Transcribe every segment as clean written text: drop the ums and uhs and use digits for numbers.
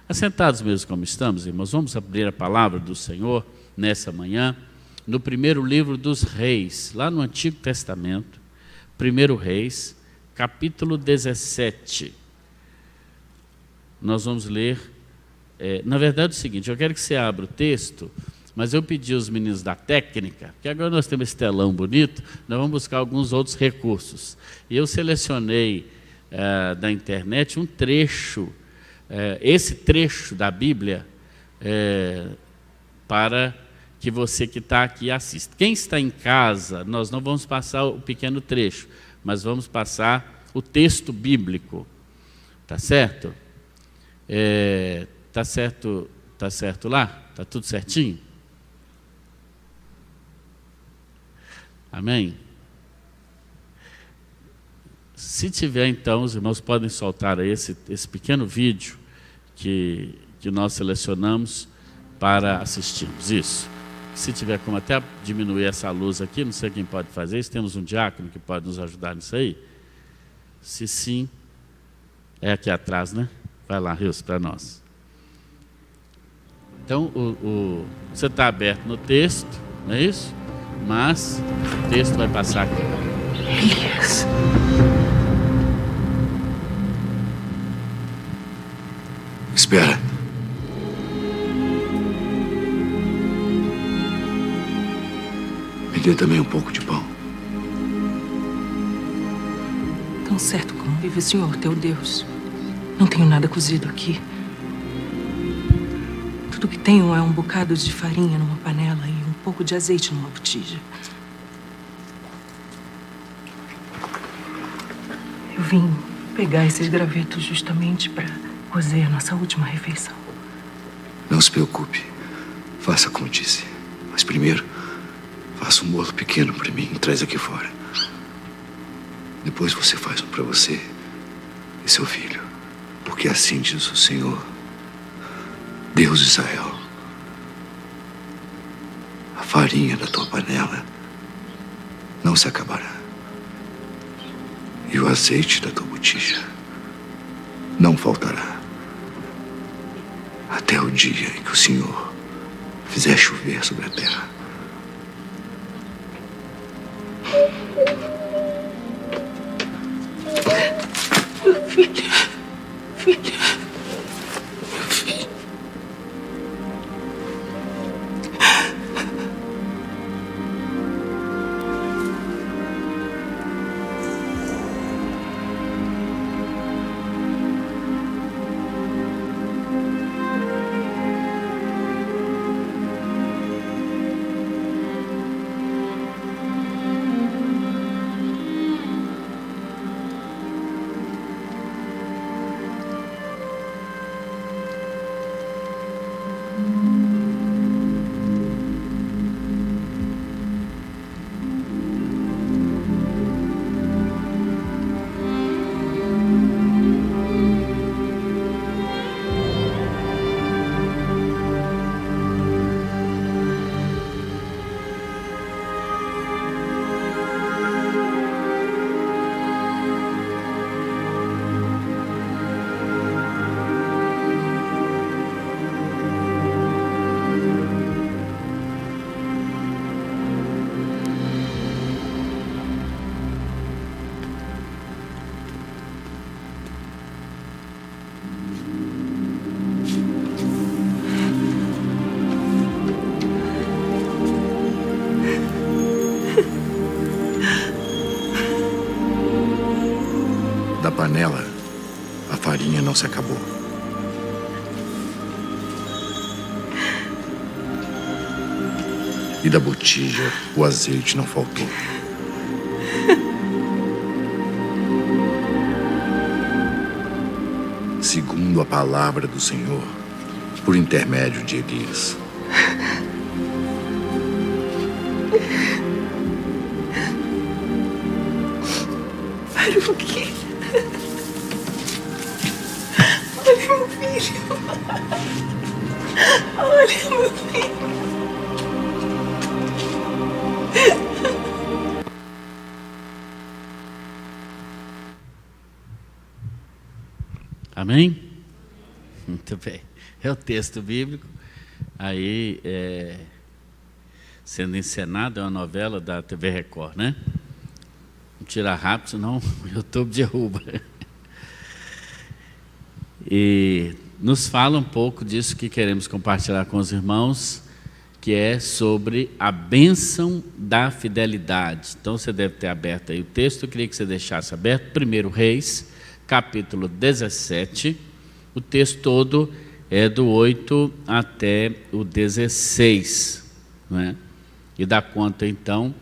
Assentados mesmo como estamos, irmãos, vamos abrir a palavra do Senhor nessa manhã, no primeiro livro dos Reis, lá no Antigo Testamento, 1 Reis, capítulo 17. Nós vamos ler, na verdade é o seguinte, eu quero que você abra o texto, mas eu pedi aos meninos da técnica, que agora nós temos esse telão bonito, nós vamos buscar alguns outros recursos. E eu selecionei da internet um trecho, esse trecho da Bíblia, para que você que está aqui assista. Quem está em casa, nós não vamos passar o pequeno trecho, mas vamos passar o texto bíblico. Tá certo? Tá certo lá? Tá tudo certinho? Amém? Se tiver, então, os irmãos podem soltar aí esse pequeno vídeo que nós selecionamos para assistirmos. Isso. Se tiver como até diminuir essa luz aqui, não sei quem pode fazer isso, temos um diácono que pode nos ajudar nisso aí? Se sim, é aqui atrás, né? Vai lá, Rios, para nós. Então, você está aberto no texto, não é isso? Mas o texto vai passar aqui. Elias. Espera. Me dê também um pouco de pão. Tão certo como vive o Senhor, teu Deus, não tenho nada cozido aqui. Tudo que tenho é um bocado de farinha numa panela e um pouco de azeite numa botija. Eu vim pegar esses gravetos justamente para cozer nossa última refeição. Não se preocupe. Faça como disse. Mas primeiro, faça um bolo pequeno para mim e traz aqui fora. Depois você faz um para você e seu filho. Porque assim diz o Senhor, Deus de Israel. A farinha da tua panela não se acabará. E o azeite da tua botija não faltará. Até o dia em que o Senhor fizer chover sobre a terra. Meu filho, meu filho. Da panela, a farinha não se acabou. E da botija, o azeite não faltou. Segundo a palavra do Senhor, por intermédio de Elias. Para o quê? Olha meu filho. Olha meu filho. Amém? Muito também. É o texto bíblico, aí sendo encenado, é uma novela da TV Record, né? Vamos tirar rápido, senão o YouTube derruba. E nos fala um pouco disso que queremos compartilhar com os irmãos, que é sobre a bênção da fidelidade. Então você deve ter aberto aí o texto, eu queria que você deixasse aberto, 1 Reis, capítulo 17, o texto todo é do 8 até o 16, não é? E dá conta então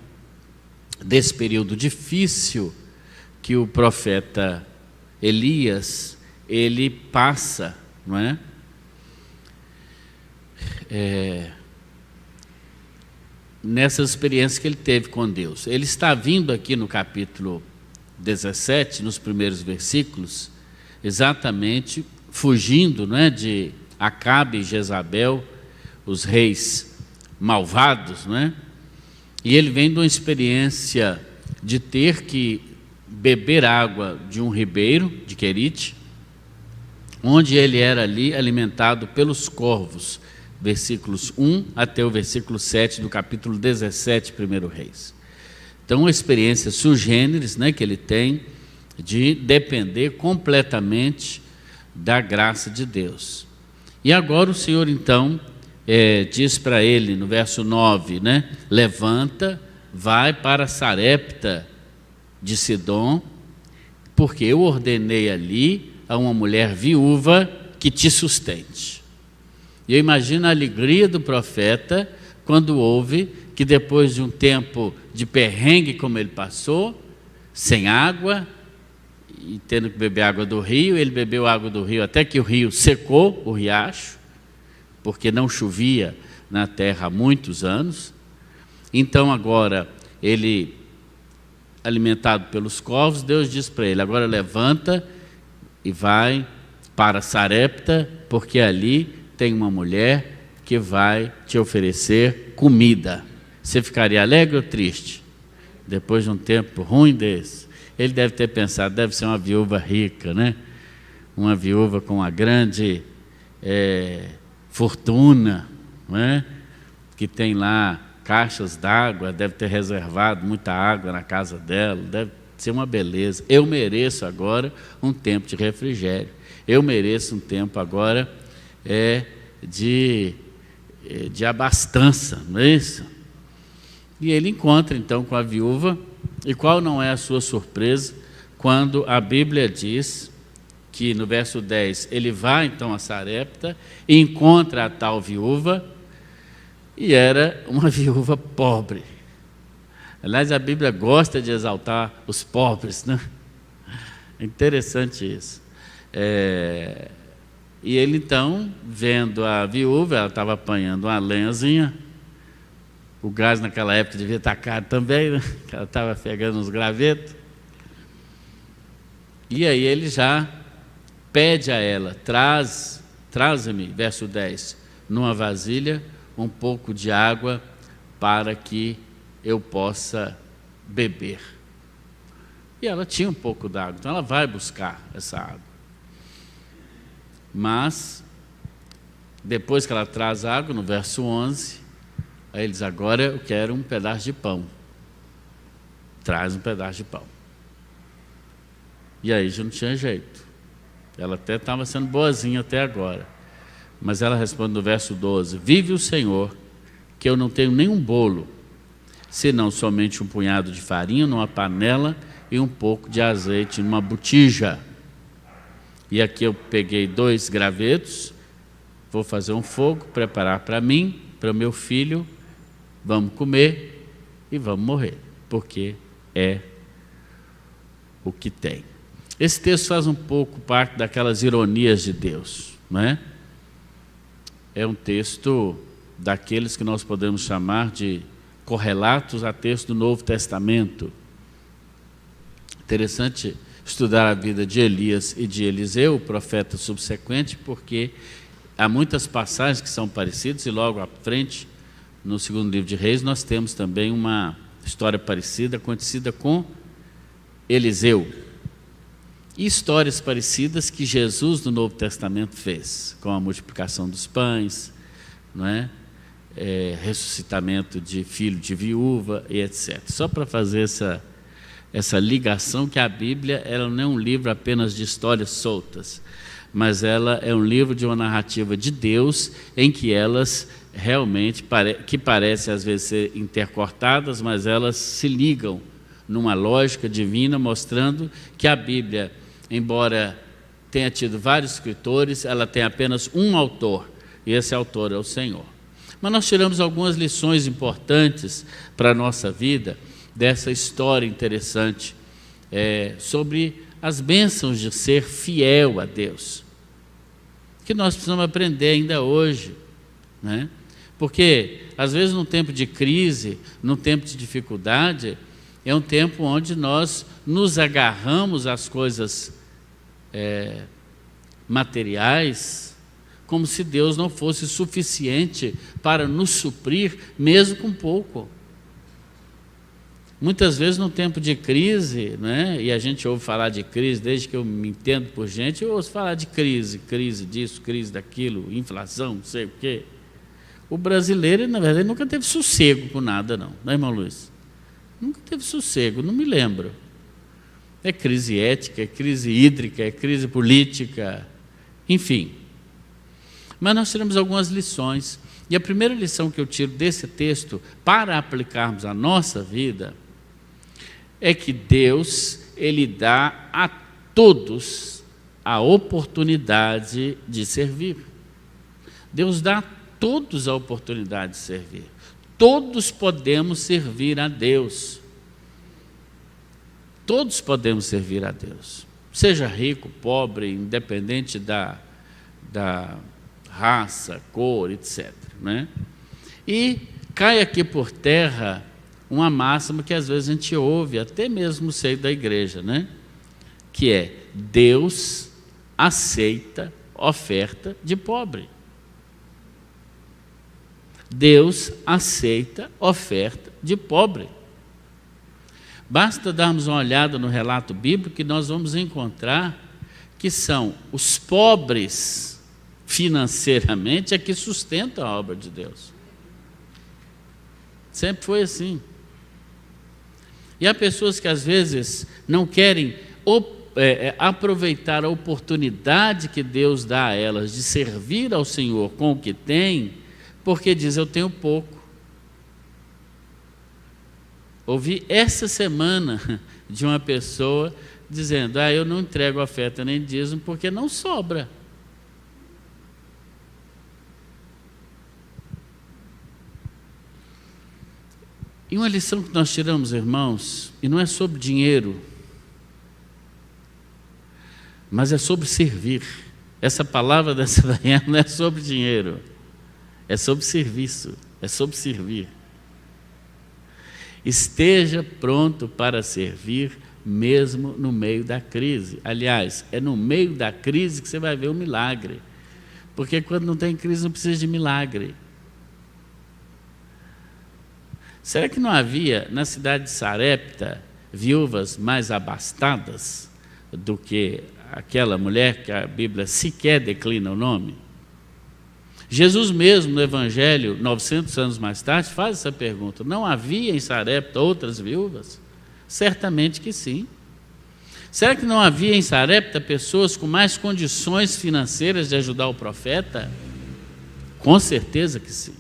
desse período difícil que o profeta Elias, ele passa, não é? Nessas experiências que ele teve com Deus. Ele está vindo aqui no capítulo 17, nos primeiros versículos, exatamente fugindo, não é, de Acabe e Jezabel, os reis malvados, não é? E ele vem de uma experiência de ter que beber água de um ribeiro, de Querite, onde ele era ali alimentado pelos corvos, versículos 1 até o versículo 7 do capítulo 17, 1 Reis. Então, uma experiência sui generis, né, que ele tem de depender completamente da graça de Deus. E agora o Senhor, então, diz para ele, no verso 9, né, levanta, vai para Sarepta de Sidom, porque eu ordenei ali a uma mulher viúva que te sustente. E eu imagino a alegria do profeta quando ouve que depois de um tempo de perrengue como ele passou, sem água, e tendo que beber água do rio, ele bebeu água do rio até que o rio secou, o riacho, porque não chovia na terra há muitos anos. Então agora ele, alimentado pelos corvos, Deus diz para ele, agora levanta e vai para Sarepta, porque ali tem uma mulher que vai te oferecer comida. Você ficaria alegre ou triste? Depois de um tempo ruim desse, ele deve ter pensado, deve ser uma viúva rica, né? Uma viúva com uma grande fortuna, não é? Que tem lá caixas d'água, deve ter reservado muita água na casa dela, deve ser uma beleza. Eu mereço agora um tempo de refrigério, eu mereço um tempo agora de abastança, não é isso? E ele encontra então com a viúva, e qual não é a sua surpresa quando a Bíblia diz que no verso 10 ele vai então a Sarepta e encontra a tal viúva, e era uma viúva pobre. Aliás, a Bíblia gosta de exaltar os pobres, né? É interessante isso. E ele então, vendo a viúva, ela estava apanhando uma lenhazinha, o gás naquela época devia estar caro também, né? Ela estava pegando uns gravetos, e aí ele já pede a ela, traze-me, verso 10, numa vasilha, um pouco de água para que eu possa beber. E ela tinha um pouco d'água, então ela vai buscar essa água. Mas, depois que ela traz água, no verso 11, aí ele diz, agora eu quero um pedaço de pão. Traz um pedaço de pão. E aí já não tinha jeito. Ela até estava sendo boazinha até agora. Mas ela responde no verso 12, vive o Senhor, que eu não tenho nenhum bolo, senão somente um punhado de farinha numa panela e um pouco de azeite numa botija. E aqui eu peguei 2 gravetos, vou fazer um fogo, preparar para mim, para o meu filho, vamos comer e vamos morrer, porque é o que tem. Esse texto faz um pouco parte daquelas ironias de Deus, não é? É um texto daqueles que nós podemos chamar de correlatos a texto do Novo Testamento. Interessante estudar a vida de Elias e de Eliseu, o profeta subsequente, porque há muitas passagens que são parecidas, e logo à frente, no segundo livro de Reis, nós temos também uma história parecida, acontecida com Eliseu. E histórias parecidas que Jesus no Novo Testamento fez, com a multiplicação dos pães, não é? Ressuscitamento de filho de viúva e etc. Só para fazer essa ligação que a Bíblia ela não é um livro apenas de histórias soltas, mas ela é um livro de uma narrativa de Deus em que elas realmente, que parecem às vezes ser intercortadas, mas elas se ligam numa lógica divina, mostrando que a Bíblia, embora tenha tido vários escritores, ela tem apenas um autor, e esse autor é o Senhor. Mas nós tiramos algumas lições importantes para a nossa vida dessa história interessante sobre as bênçãos de ser fiel a Deus, que nós precisamos aprender ainda hoje, né? Porque às vezes num tempo de crise, num tempo de dificuldade, é um tempo onde nós nos agarramos às coisas materiais, como se Deus não fosse suficiente para nos suprir, mesmo com pouco. Muitas vezes, num tempo de crise, né, e a gente ouve falar de crise, desde que eu me entendo por gente, eu ouço falar de crise disso, crise daquilo, inflação, não sei o quê. O brasileiro, na verdade, nunca teve sossego com nada, não, irmão Luiz? Nunca teve sossego, não me lembro. É crise ética, é crise hídrica, é crise política, enfim. Mas nós tiramos algumas lições, e a primeira lição que eu tiro desse texto, para aplicarmos à nossa vida, é que Deus, Ele dá a todos a oportunidade de servir. Deus dá a todos a oportunidade de servir. Todos podemos servir a Deus. Todos podemos servir a Deus. Seja rico, pobre, independente da raça, cor, etc. Né? E cai aqui por terra uma máxima que às vezes a gente ouve, até mesmo no seio da igreja, né? Que é: Deus aceita oferta de pobre. Deus aceita oferta de pobre. Basta darmos uma olhada no relato bíblico que nós vamos encontrar que são os pobres financeiramente que sustentam a obra de Deus. Sempre foi assim. E há pessoas que às vezes não querem aproveitar a oportunidade que Deus dá a elas de servir ao Senhor com o que tem, porque diz: eu tenho pouco. Ouvi essa semana de uma pessoa dizendo: eu não entrego oferta nem dízimo porque não sobra. E uma lição que nós tiramos, irmãos, e não é sobre dinheiro, mas é sobre servir. Essa palavra dessa manhã não é sobre dinheiro, é sobre serviço, é sobre servir. Esteja pronto para servir mesmo no meio da crise. Aliás, é no meio da crise que você vai ver o milagre, porque quando não tem crise não precisa de milagre. Será que não havia na cidade de Sarepta viúvas mais abastadas do que aquela mulher que a Bíblia sequer declina o nome? Jesus mesmo, no Evangelho, 900 anos mais tarde, faz essa pergunta: não havia em Sarepta outras viúvas? Certamente que sim. Será que não havia em Sarepta pessoas com mais condições financeiras de ajudar o profeta? Com certeza que sim.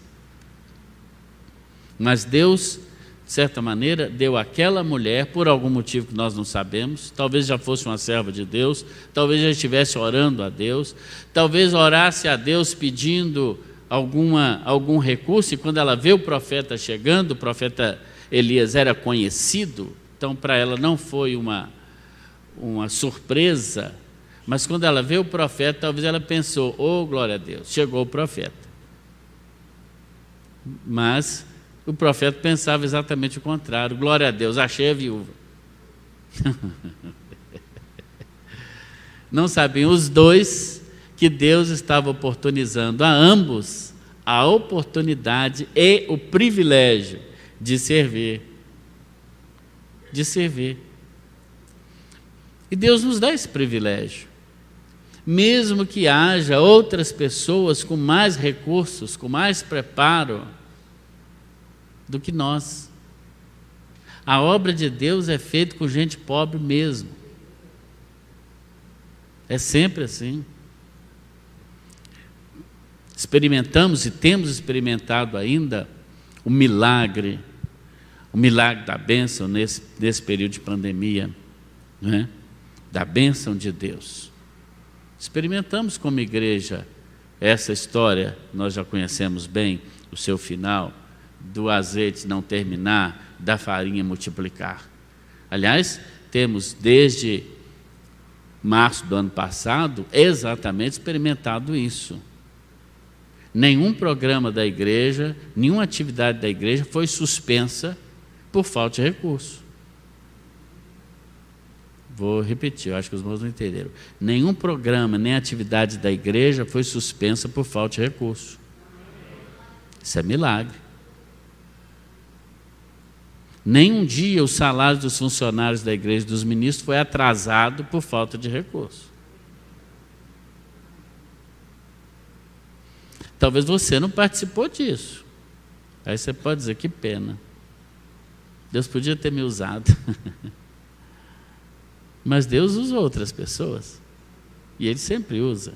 Mas Deus, de certa maneira, deu àquela mulher, por algum motivo que nós não sabemos, talvez já fosse uma serva de Deus, talvez já estivesse orando a Deus, talvez orasse a Deus pedindo algum recurso, e quando ela vê o profeta chegando, o profeta Elias era conhecido, então para ela não foi uma surpresa, mas quando ela vê o profeta, talvez ela pensou: oh, glória a Deus, chegou o profeta. Mas o profeta pensava exatamente o contrário: glória a Deus, achei a viúva. Não sabiam os dois que Deus estava oportunizando a ambos a oportunidade e o privilégio de servir. De servir. E Deus nos dá esse privilégio. Mesmo que haja outras pessoas com mais recursos, com mais preparo do que nós. A obra de Deus é feita com gente pobre mesmo. É sempre assim. Experimentamos e temos experimentado ainda o milagre da bênção nesse período de pandemia, não é? Da bênção de Deus. Experimentamos como igreja essa história, nós já conhecemos bem o seu final, do azeite não terminar, da farinha multiplicar. Aliás, temos desde março do ano passado exatamente experimentado isso. Nenhum programa da igreja, nenhuma atividade da igreja foi suspensa por falta de recurso. Vou repetir, eu acho que os irmãos não entenderam. Nenhum programa, nem atividade da igreja foi suspensa por falta de recurso. Isso é milagre. Nem um dia o salário dos funcionários da igreja, dos ministros, foi atrasado por falta de recurso. Talvez você não participou disso. Aí você pode dizer, que pena. Deus podia ter me usado. Mas Deus usa outras pessoas. E Ele sempre usa.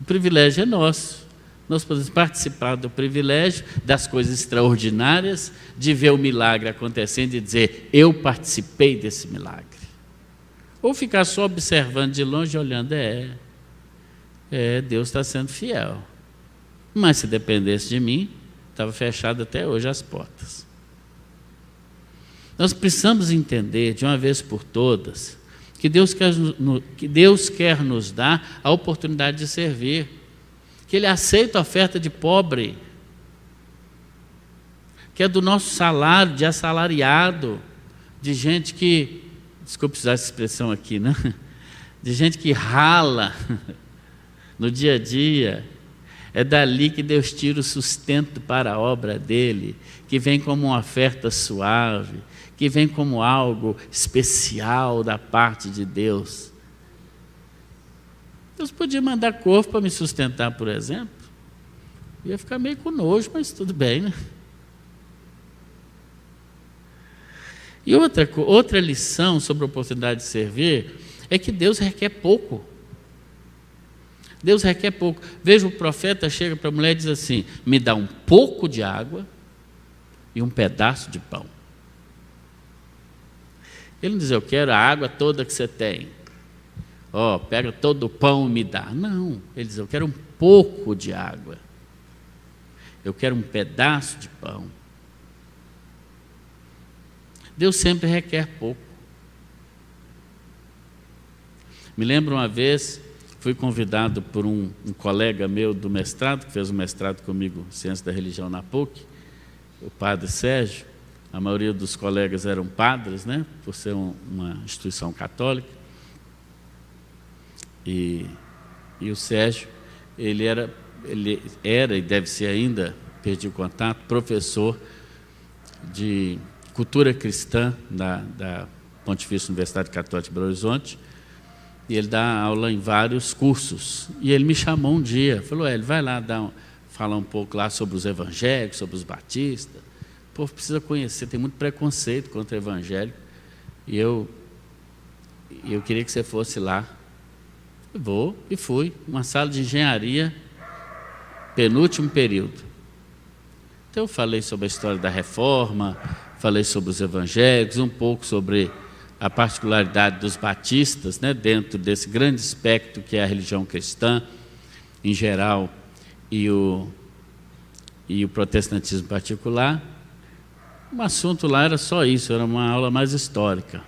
O privilégio é nosso. Nós podemos participar do privilégio, das coisas extraordinárias, de ver o milagre acontecendo e dizer, eu participei desse milagre. Ou ficar só observando de longe, olhando, Deus está sendo fiel. Mas se dependesse de mim, estava fechado até hoje as portas. Nós precisamos entender, de uma vez por todas, que Deus quer nos dar a oportunidade de servir, que Ele aceita a oferta de pobre, que é do nosso salário, de assalariado, de gente que, desculpe usar essa expressão aqui, né? De gente que rala no dia a dia. É dali que Deus tira o sustento para a obra dEle, que vem como uma oferta suave, que vem como algo especial da parte de Deus. Deus podia mandar corvo para me sustentar, por exemplo. Eu ia ficar meio com nojo, mas tudo bem, né? E outra lição sobre a oportunidade de servir é que Deus requer pouco. Deus requer pouco. Veja, o profeta chega para a mulher e diz assim, me dá um pouco de água e um pedaço de pão. Ele não diz, eu quero a água toda que você tem. Pega todo o pão e me dá. Não, ele diz, eu quero um pouco de água. Eu quero um pedaço de pão. Deus sempre requer pouco. Me lembro uma vez, fui convidado por um colega meu do mestrado, que fez um mestrado comigo, Ciência da Religião na PUC, o padre Sérgio. A maioria dos colegas eram padres, né, por ser uma instituição católica. E o Sérgio, ele era e deve ser ainda, perdi o contato, professor de cultura cristã da Pontifícia Universidade Católica de Belo Horizonte. E ele dá aula em vários cursos. E ele me chamou um dia, falou, ele vai lá falar um pouco lá sobre os evangélicos, sobre os batistas. O povo precisa conhecer, tem muito preconceito contra o evangélico. E eu queria que você fosse lá. Eu vou e fui. Uma sala de engenharia, penúltimo período. Então eu falei sobre a história da reforma, falei sobre os evangélicos, um pouco sobre a particularidade dos batistas, né, dentro desse grande espectro que é a religião cristã em geral e o protestantismo particular. O assunto lá era só isso, era uma aula mais histórica.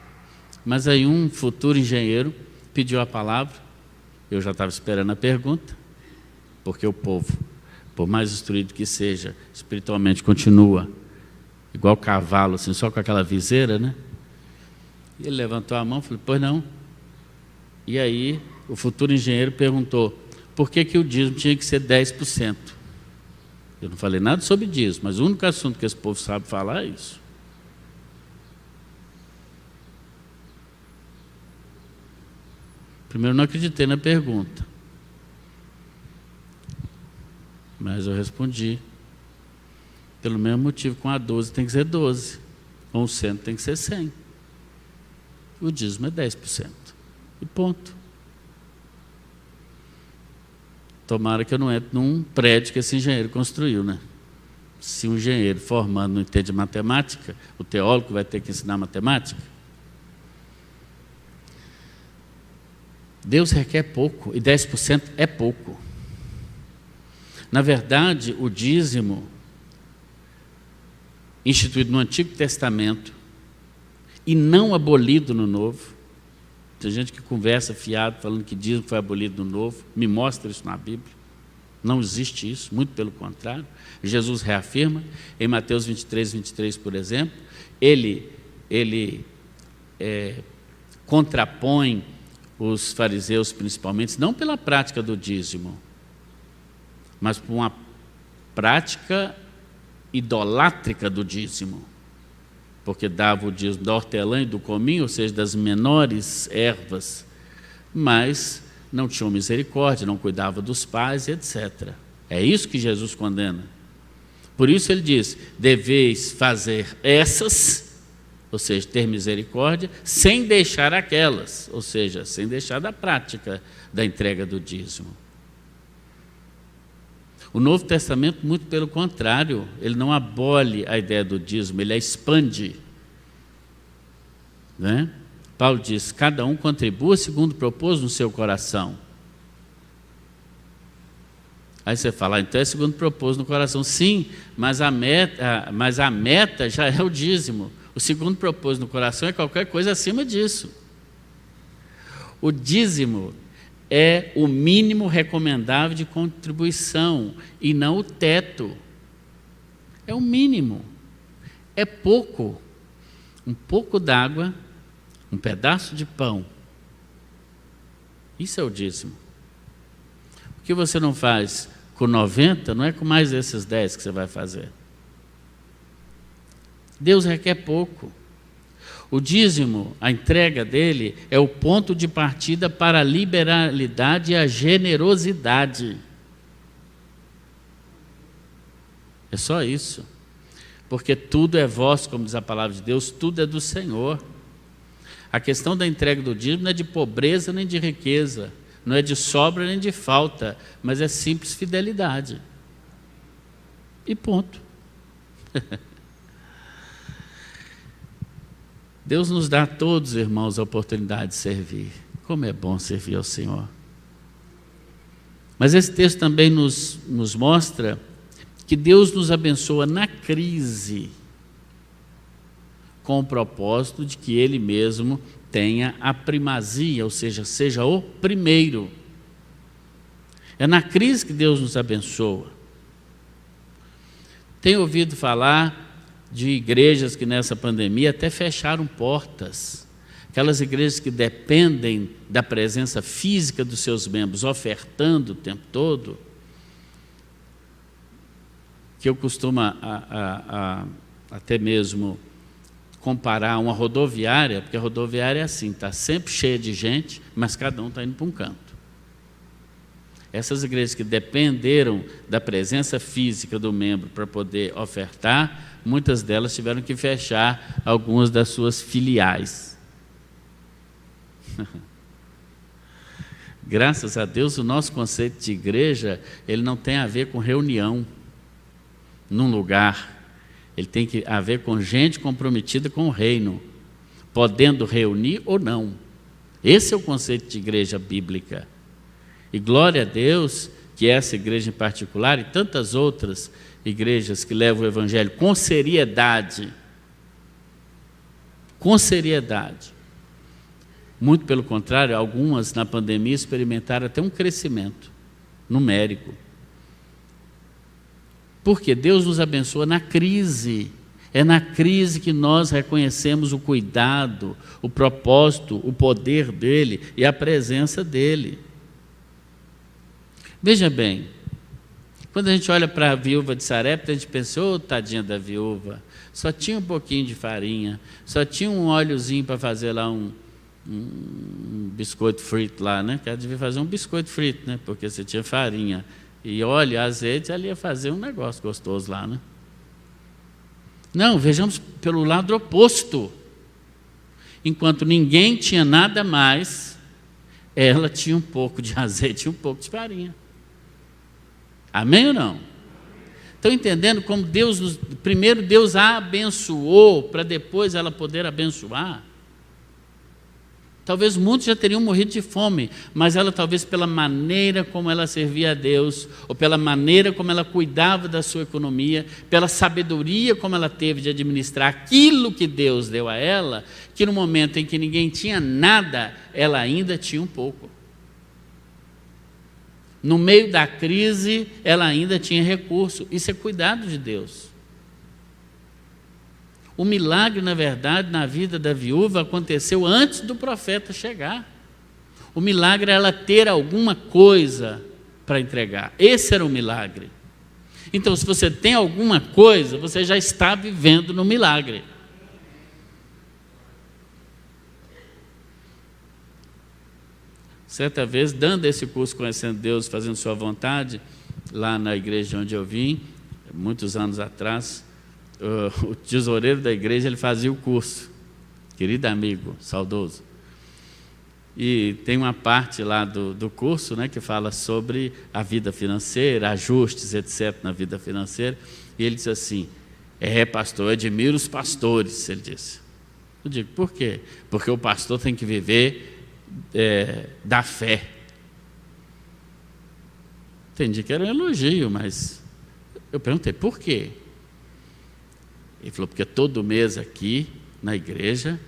Mas aí um futuro engenheiro pediu a palavra, eu já estava esperando a pergunta, porque o povo, por mais instruído que seja, espiritualmente continua igual cavalo, assim, só com aquela viseira, né? Ele levantou a mão e falou, pois não. E aí o futuro engenheiro perguntou, por que o dízimo tinha que ser 10%? Eu não falei nada sobre dízimo, mas o único assunto que esse povo sabe falar é isso. Primeiro, não acreditei na pergunta. Mas eu respondi. Pelo mesmo motivo, com a 12 tem que ser 12. Com o 100 tem que ser 100. O dízimo é 10%. E ponto. Tomara que eu não entre num prédio que esse engenheiro construiu, né? Se um engenheiro formando não entende matemática, o teólogo vai ter que ensinar matemática. Deus requer pouco, e 10% é pouco. Na verdade, o dízimo, instituído no Antigo Testamento e não abolido no Novo, tem gente que conversa fiado falando que dízimo foi abolido no Novo, me mostra isso na Bíblia. Não existe isso, muito pelo contrário. Jesus reafirma, em Mateus 23, 23, por exemplo, ele contrapõe os fariseus principalmente, não pela prática do dízimo, mas por uma prática idolátrica do dízimo, porque dava o dízimo da hortelã e do cominho, ou seja, das menores ervas, mas não tinham misericórdia, não cuidava dos pais, etc. É isso que Jesus condena. Por isso ele diz, deveis fazer essas, ou seja, ter misericórdia, sem deixar aquelas, ou seja, sem deixar da prática da entrega do dízimo. O Novo Testamento, muito pelo contrário, ele não abole a ideia do dízimo, ele a expande. Né? Paulo diz, cada um contribua segundo propôs no seu coração. Aí você fala, então é segundo propôs no coração. Sim, mas a meta já é o dízimo. O segundo propôs no coração é qualquer coisa acima disso. O dízimo é o mínimo recomendável de contribuição e não o teto. É o mínimo. É pouco. Um pouco d'água, um pedaço de pão. Isso é o dízimo. O que você não faz com 90, não é com mais esses 10 que você vai fazer. Deus requer pouco. O dízimo, a entrega dele, é o ponto de partida para a liberalidade e a generosidade. É só isso. Porque tudo é vosso, como diz a palavra de Deus, tudo é do Senhor. A questão da entrega do dízimo não é de pobreza nem de riqueza, não é de sobra nem de falta, mas é simples fidelidade. E ponto. Deus nos dá a todos, irmãos, a oportunidade de servir. Como é bom servir ao Senhor. Mas esse texto também nos mostra que Deus nos abençoa na crise, com o propósito de que Ele mesmo tenha a primazia, ou seja o primeiro. É na crise que Deus nos abençoa. Tenho ouvido falar de igrejas que nessa pandemia até fecharam portas. Aquelas igrejas que dependem da presença física dos seus membros, ofertando o tempo todo, que eu costumo até mesmo comparar uma rodoviária, porque a rodoviária é assim, está sempre cheia de gente, mas cada um está indo para um canto. Essas igrejas que dependeram da presença física do membro para poder ofertar, muitas delas tiveram que fechar algumas das suas filiais. Graças a Deus, o nosso conceito de igreja, ele não tem a ver com reunião num lugar. Ele tem que a ver com gente comprometida com o reino, podendo reunir ou não. Esse é o conceito de igreja bíblica. E glória a Deus que essa igreja em particular e tantas outras igrejas que levam o evangelho com seriedade, muito pelo contrário, algumas na pandemia experimentaram até um crescimento numérico. Porque Deus nos abençoa na crise. É na crise que nós reconhecemos o cuidado, o propósito, o poder dEle e a presença dEle. Veja bem, quando a gente olha para a viúva de Sarepta, a gente pensa, ô, tadinha da viúva, só tinha um pouquinho de farinha, só tinha um óleozinho para fazer lá biscoito frito lá, né? Que ela devia fazer um biscoito frito, né? Porque você tinha farinha e óleo, azeite, ela ia fazer um negócio gostoso lá, né? Não, vejamos pelo lado oposto. Enquanto ninguém tinha nada mais, ela tinha um pouco de azeite e um pouco de farinha. Amém ou não? Estão entendendo como primeiro Deus a abençoou para depois ela poder abençoar? Talvez muitos já teriam morrido de fome, mas ela talvez pela maneira como ela servia a Deus, ou pela maneira como ela cuidava da sua economia, pela sabedoria como ela teve de administrar aquilo que Deus deu a ela, que no momento em que ninguém tinha nada, ela ainda tinha um pouco. No meio da crise, ela ainda tinha recurso. Isso é cuidado de Deus. O milagre, na verdade, na vida da viúva aconteceu antes do profeta chegar. O milagre é ela ter alguma coisa para entregar. Esse era o milagre. Então, se você tem alguma coisa, você já está vivendo no milagre. Certa vez, dando esse curso Conhecendo Deus, Fazendo Sua Vontade, lá na igreja onde eu vim, muitos anos atrás, o tesoureiro da igreja, ele fazia o curso, querido amigo, saudoso, e tem uma parte lá do curso, né, que fala sobre a vida financeira, ajustes, etc, na vida financeira, e ele disse assim, pastor, eu admiro os pastores, ele disse. Eu digo, por quê? Porque o pastor tem que viver da fé. Entendi que era um elogio, mas eu perguntei, por quê? Ele falou, porque todo mês aqui na igreja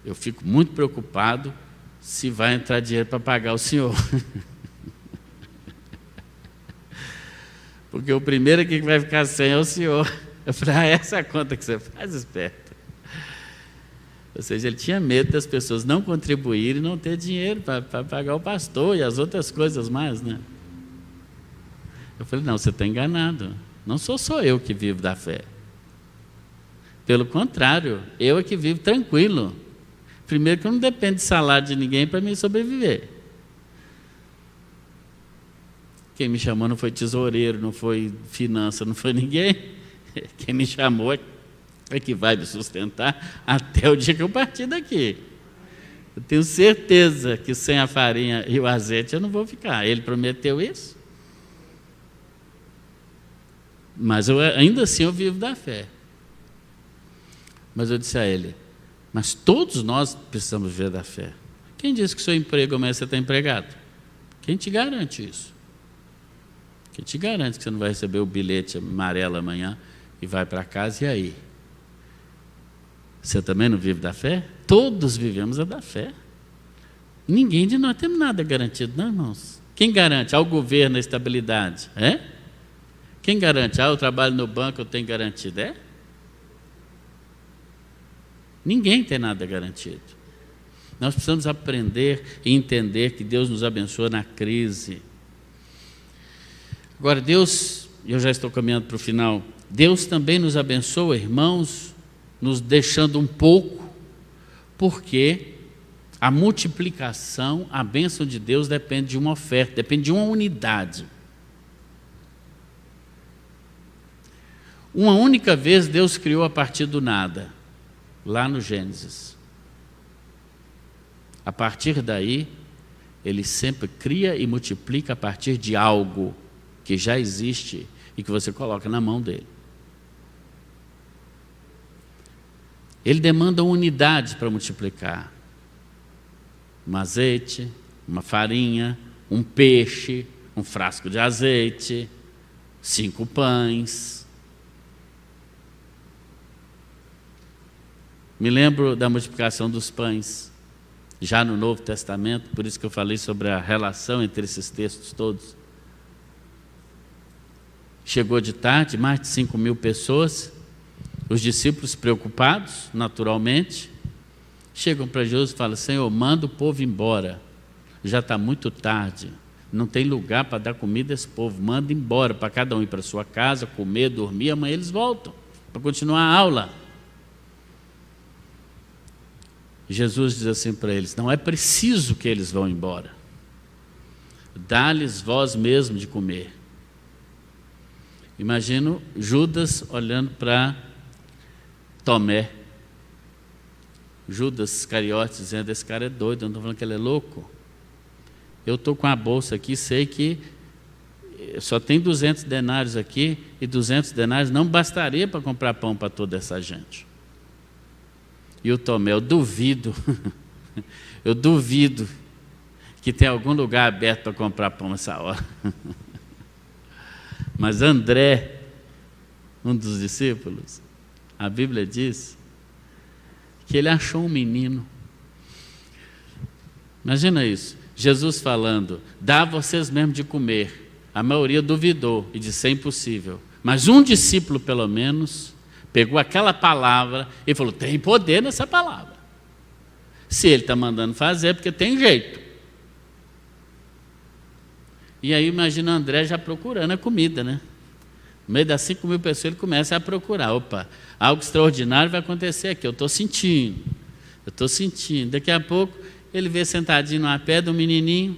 eu fico muito preocupado se vai entrar dinheiro para pagar o senhor. Porque o primeiro que vai ficar sem é o senhor. Eu falei, essa é a conta que você faz, esperto. Ou seja, ele tinha medo das pessoas não contribuírem e não ter dinheiro para pagar o pastor e as outras coisas mais, né? Eu falei, não, você está enganado. Não sou só eu que vivo da fé. Pelo contrário, eu é que vivo tranquilo. Primeiro que eu não dependo de salário de ninguém para me sobreviver. Quem me chamou não foi tesoureiro, não foi finança, não foi ninguém. Quem me chamou é que vai me sustentar até o dia que eu partir daqui. Eu tenho certeza que sem a farinha e o azeite eu não vou ficar. Ele prometeu isso. Mas ainda assim eu vivo da fé. Mas eu disse a ele, mas todos nós precisamos viver da fé. Quem disse que seu emprego amanhã você está empregado? Quem te garante isso? Quem te garante que você não vai receber o bilhete amarelo amanhã e vai para casa, e aí? Você também não vive da fé? Todos vivemos a da fé. Ninguém de nós temos nada garantido, não, irmãos? Quem garante? Ao governo a estabilidade, é? Quem garante? Eu trabalho no banco, eu tenho garantido, é? Ninguém tem nada garantido. Nós precisamos aprender e entender que Deus nos abençoa na crise. Agora, Deus, eu já estou caminhando para o final, Deus também nos abençoa, irmãos, nos deixando um pouco, porque a multiplicação, a bênção de Deus depende de uma oferta, depende de uma unidade. Uma única vez Deus criou a partir do nada, lá no Gênesis. A partir daí, Ele sempre cria e multiplica a partir de algo que já existe e que você coloca na mão dele. Ele demanda uma unidade para multiplicar. Um azeite, uma farinha, um peixe, um frasco de azeite, 5 pães. Me lembro da multiplicação dos pães, já no Novo Testamento, por isso que eu falei sobre a relação entre esses textos todos. Chegou de tarde, mais de 5.000 pessoas, os discípulos preocupados, naturalmente, chegam para Jesus e falam, Senhor, manda o povo embora, já está muito tarde, não tem lugar para dar comida a esse povo, manda embora, para cada um ir para a sua casa, comer, dormir, amanhã eles voltam, para continuar a aula. Jesus diz assim para eles: não é preciso que eles vão embora, dá-lhes vós mesmo de comer. Imagino Judas olhando para Tomé, Judas Iscariotes, dizendo: esse cara é doido, eu não estou falando que ele é louco. Eu estou com a bolsa aqui, sei que só tem 200 denários aqui, e 200 denários não bastaria para comprar pão para toda essa gente. E o Tomé: eu duvido, eu duvido que tenha algum lugar aberto para comprar pão nessa hora. Mas André, um dos discípulos, a Bíblia diz que ele achou um menino. Imagina isso, Jesus falando: dá vocês mesmo de comer. A maioria duvidou e disse: é impossível. Mas um discípulo, pelo menos, pegou aquela palavra e falou: tem poder nessa palavra. Se ele está mandando fazer, é porque tem jeito. E aí imagina André já procurando a comida, né? No meio das 5.000 pessoas ele começa a procurar. Opa, algo extraordinário vai acontecer aqui, eu estou sentindo. Daqui a pouco ele vê sentadinho numa pedra um menininho,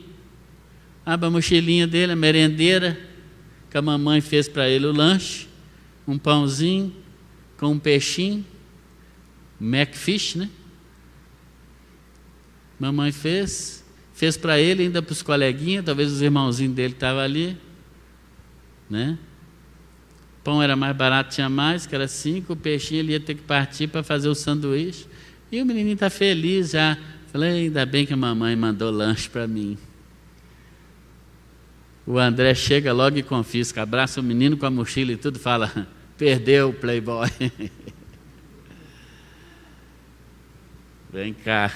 abre a mochilinha dele, a merendeira, que a mamãe fez para ele o lanche, um pãozinho com um peixinho, Macfish, né? Mamãe fez para ele, ainda para os coleguinhas, talvez os irmãozinhos dele estavam ali, né? Pão era mais barato, tinha mais, que era 5, o peixinho ele ia ter que partir para fazer o sanduíche, e o menininho está feliz já. Falei: ainda bem que a mamãe mandou lanche para mim. O André chega logo e confisca, abraça o menino com a mochila e tudo, fala: perdeu o playboy. Vem cá.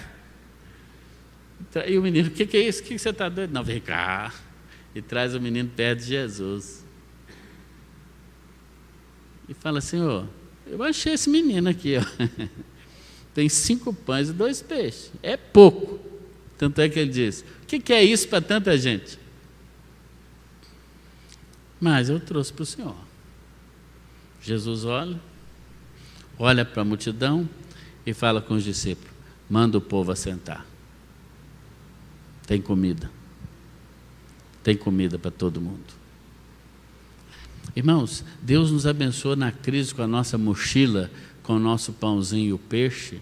E o menino: o que é isso? O que você está doido? Não, vem cá. E traz o menino perto de Jesus. E fala: Senhor, eu achei esse menino aqui, ó. Tem 5 pães e 2 peixes. É pouco. Tanto é que ele diz: o que é isso para tanta gente? Mas eu trouxe para o Senhor. Jesus olha para a multidão e fala com os discípulos: manda o povo assentar. Tem comida para todo mundo. Irmãos, Deus nos abençoa na crise com a nossa mochila, com o nosso pãozinho e o peixe.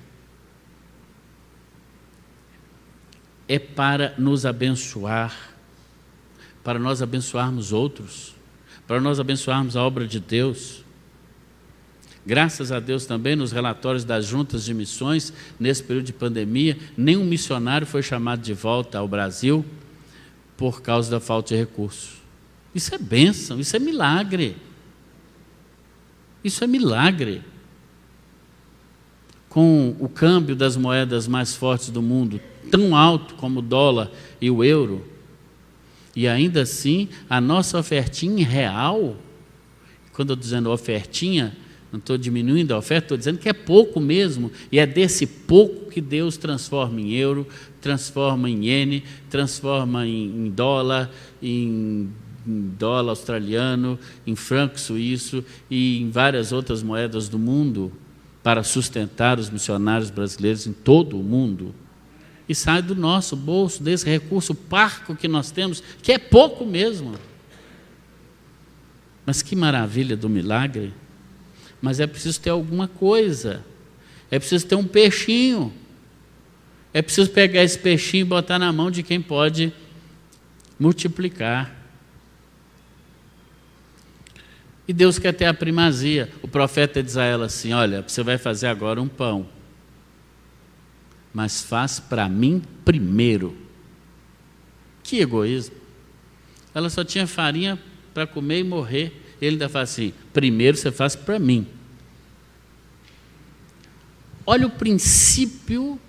É para nos abençoar, para nós abençoarmos outros, para nós abençoarmos a obra de Deus. Graças a Deus também, nos relatórios das juntas de missões, nesse período de pandemia, nenhum missionário foi chamado de volta ao Brasil por causa da falta de recursos. Isso é bênção, isso é milagre. Isso é milagre. Com o câmbio das moedas mais fortes do mundo, tão alto como o dólar e o euro, e ainda assim, a nossa ofertinha real, quando eu estou dizendo ofertinha, não estou diminuindo a oferta, estou dizendo que é pouco mesmo, e é desse pouco que Deus transforma em euro, transforma em iene, transforma em dólar, em dólar australiano, em franco suíço e em várias outras moedas do mundo, para sustentar os missionários brasileiros em todo o mundo. E sai do nosso bolso, desse recurso parco que nós temos, que é pouco mesmo. Mas que maravilha do milagre. Mas é preciso ter alguma coisa, é preciso ter um peixinho, é preciso pegar esse peixinho e botar na mão de quem pode multiplicar. E Deus quer ter a primazia. O profeta diz a ela assim: olha, você vai fazer agora um pão, mas faz para mim primeiro. Que egoísmo. Ela só tinha farinha para comer e morrer. Ele ainda fala assim: primeiro você faz para mim. Olha o princípio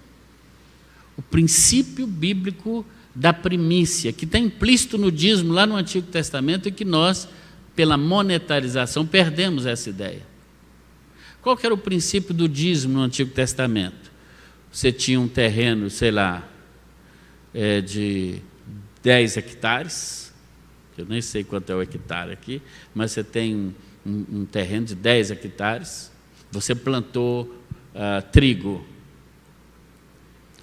bíblico da primícia, que está implícito no dízimo lá no Antigo Testamento, e que nós, pela monetarização, perdemos essa ideia. Qual que era o princípio do dízimo no Antigo Testamento? Você tinha um terreno, sei lá, de 10 hectares, eu nem sei quanto é o hectare aqui, mas você tem um terreno de 10 hectares, você plantou trigo,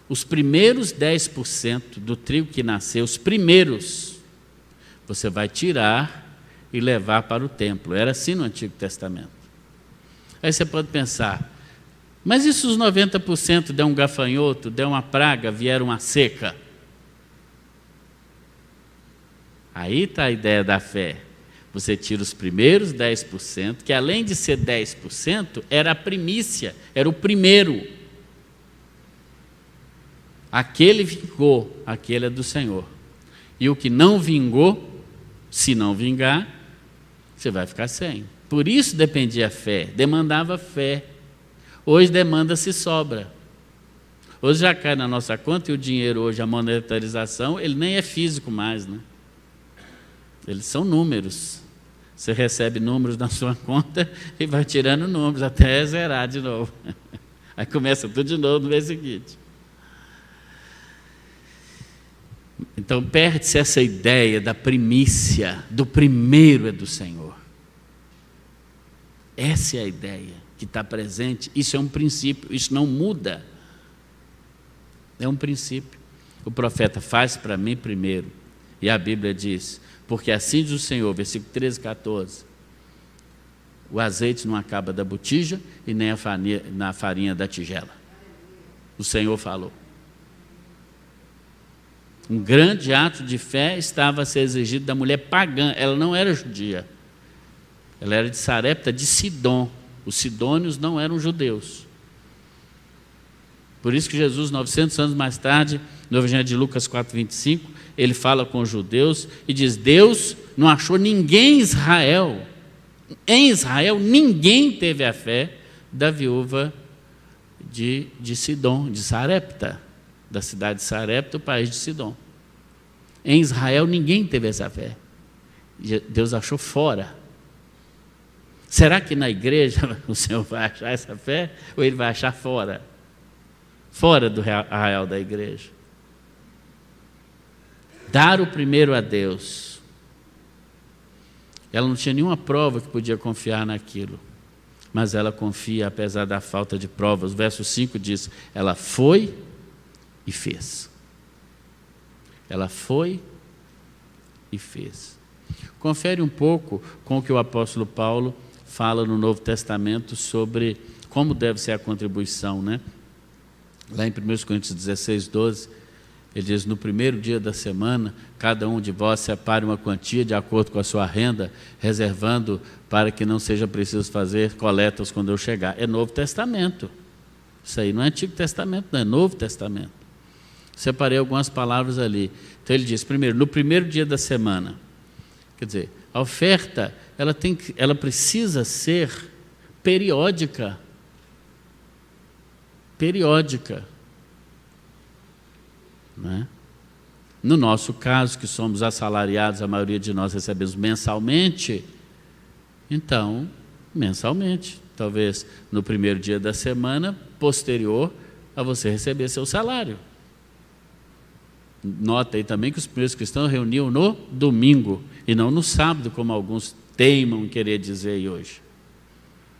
os primeiros 10% do trigo que nasceu, os primeiros, você vai tirar e levar para o templo. Era assim no Antigo Testamento. Aí você pode pensar, mas e se os 90% der um gafanhoto, der uma praga, vier uma seca? Aí está a ideia da fé. Você tira os primeiros 10%, que além de ser 10%, era a primícia, era o primeiro. Aquele vingou, aquele é do Senhor. E o que não vingou, se não vingar, você vai ficar sem. Por isso dependia a fé, demandava fé. Hoje demanda-se sobra. Hoje já cai na nossa conta e o dinheiro hoje, a monetarização, ele nem é físico mais, né? Eles são números. Você recebe números na sua conta e vai tirando números até zerar de novo. Aí começa tudo de novo no mês seguinte. Então perde-se essa ideia da primícia, do primeiro é do Senhor. Essa é a ideia que está presente. Isso é um princípio, isso não muda. É um princípio. O profeta faz para mim primeiro. E a Bíblia diz, porque assim diz o Senhor, versículo 13 e 14, o azeite não acaba da botija e nem na farinha da tigela. O Senhor falou. Um grande ato de fé estava a ser exigido da mulher pagã. Ela não era judia. Ela era de Sarepta, de Sidom. Os sidônios não eram judeus. Por isso que Jesus, 900 anos mais tarde, no Evangelho de Lucas 4,25, ele fala com os judeus e diz, Deus não achou ninguém em Israel. Em Israel, ninguém teve a fé da viúva de Sidom, de Sarepta, da cidade de Sarepta, o país de Sidom. Em Israel, ninguém teve essa fé. Deus achou fora. Será que na igreja o Senhor vai achar essa fé? Ou Ele vai achar fora? Fora do arraial da igreja. Dar o primeiro a Deus. Ela não tinha nenhuma prova que podia confiar naquilo. Mas ela confia apesar da falta de provas. O verso 5 diz, ela foi e fez. Ela foi e fez. Confere um pouco com o que o apóstolo Paulo fala no Novo Testamento sobre como deve ser a contribuição, né? Lá em 1 Coríntios 16, 12, ele diz, no primeiro dia da semana, cada um de vós separe uma quantia de acordo com a sua renda, reservando para que não seja preciso fazer coletas quando eu chegar. É Novo Testamento. Isso aí não é Antigo Testamento, não é Novo Testamento. Separei algumas palavras ali. Então ele diz, primeiro, no primeiro dia da semana. Quer dizer, a oferta, ela precisa ser periódica. Periódica. Não é? No nosso caso, que somos assalariados, a maioria de nós recebemos mensalmente, então, mensalmente. Talvez no primeiro dia da semana, posterior a você receber seu salário. Nota aí também que os primeiros cristãos reuniam no domingo e não no sábado, como alguns teimam em querer dizer aí hoje.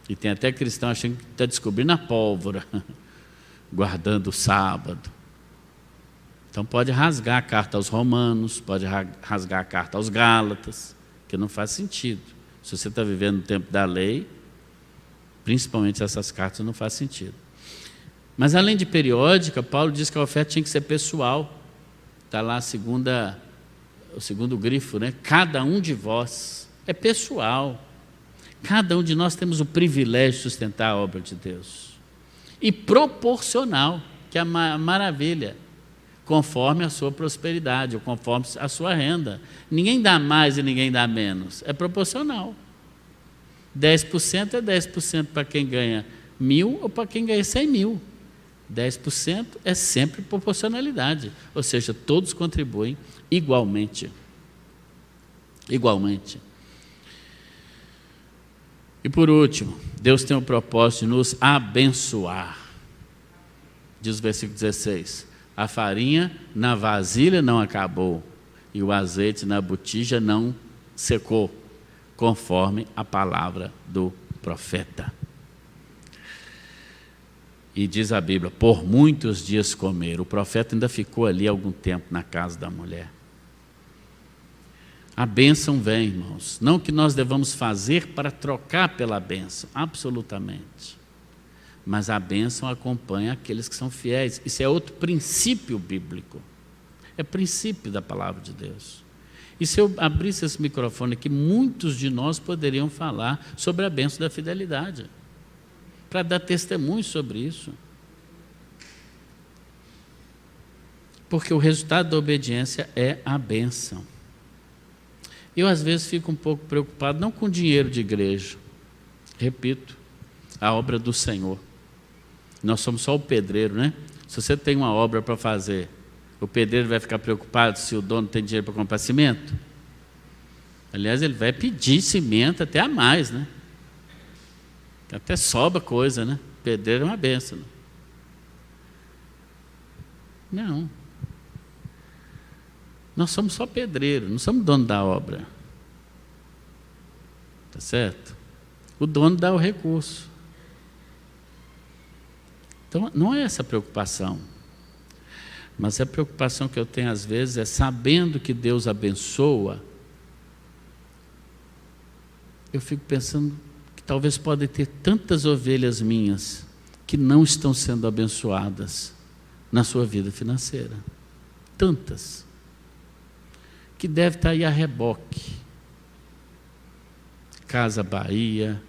E tem até cristão achando que está descobrindo a pólvora, guardando o sábado. Então pode rasgar a carta aos Romanos, pode rasgar a carta aos Gálatas, que não faz sentido. Se você está vivendo no tempo da lei, principalmente essas cartas não faz sentido. Mas além de periódica, Paulo diz que a oferta tinha que ser pessoal. Está lá o segundo grifo, né? Cada um de vós é pessoal. Cada um de nós temos o privilégio de sustentar a obra de Deus. E proporcional, que é a maravilha, conforme a sua prosperidade, ou conforme a sua renda. Ninguém dá mais e ninguém dá menos. É proporcional. 10% é 10% para quem ganha 1.000 ou para quem ganha 100.000. 10% é sempre proporcionalidade, ou seja, todos contribuem igualmente. Igualmente. E por último, Deus tem o propósito de nos abençoar. Diz o versículo 16, a farinha na vasilha não acabou e o azeite na botija não secou, conforme a palavra do profeta. E diz a Bíblia, por muitos dias comeram. O profeta ainda ficou ali algum tempo na casa da mulher. A bênção vem, irmãos. Não que nós devamos fazer para trocar pela bênção, absolutamente. Mas a bênção acompanha aqueles que são fiéis. Isso é outro princípio bíblico. É princípio da palavra de Deus. E se eu abrisse esse microfone aqui, muitos de nós poderiam falar sobre a bênção da fidelidade, para dar testemunho sobre isso. Porque o resultado da obediência é a bênção. Eu às vezes fico um pouco preocupado, não com dinheiro de igreja, repito, a obra do Senhor. Nós somos só o pedreiro, né? Se você tem uma obra para fazer, o pedreiro vai ficar preocupado se o dono tem dinheiro para comprar cimento? Aliás, ele vai pedir cimento até a mais, né? Até sobra coisa, né? Pedreiro é uma bênção. Não. Nós somos só pedreiro, não somos dono da obra. Tá certo? O dono dá o recurso. Então, não é essa a preocupação. Mas a preocupação que eu tenho às vezes é sabendo que Deus abençoa, eu fico pensando que talvez podem ter tantas ovelhas minhas que não estão sendo abençoadas na sua vida financeira. Tantas. Que deve estar aí a reboque. Casa Bahia,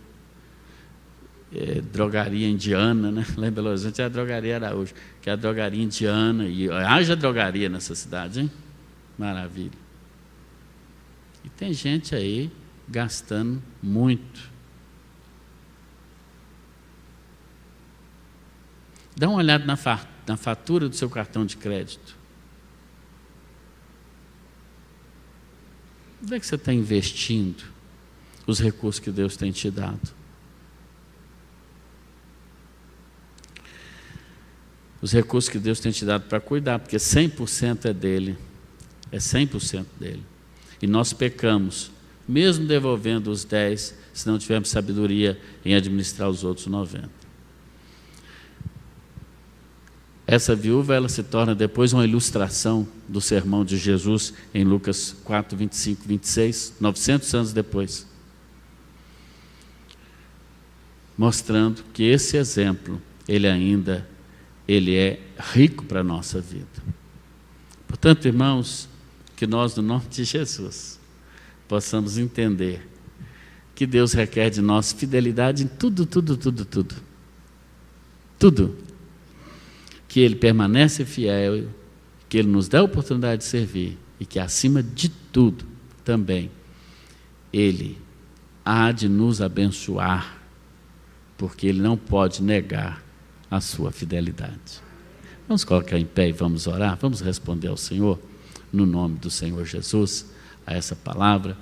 drogaria indiana, né? Lá em Belo Horizonte é a drogaria Araújo, que é a drogaria indiana, e haja drogaria nessa cidade, hein? Maravilha. E tem gente aí gastando muito. Dá uma olhada na fatura do seu cartão de crédito. Onde é que você está investindo os recursos que Deus tem te dado? Os recursos que Deus tem te dado para cuidar, porque 100% é dele, é 100% dele. E nós pecamos, mesmo devolvendo os 10, se não tivermos sabedoria em administrar os outros 90. Essa viúva, ela se torna depois uma ilustração do sermão de Jesus em Lucas 4, 25, 26, 900 anos depois. Mostrando que esse exemplo, ele é rico para a nossa vida. Portanto, irmãos, que nós, no nome de Jesus, possamos entender que Deus requer de nós fidelidade em tudo. Que Ele permanece fiel, que Ele nos dá a oportunidade de servir e que, acima de tudo, também, Ele há de nos abençoar, porque Ele não pode negar a sua fidelidade. Vamos colocar em pé e vamos orar, vamos responder ao Senhor, no nome do Senhor Jesus, a essa palavra.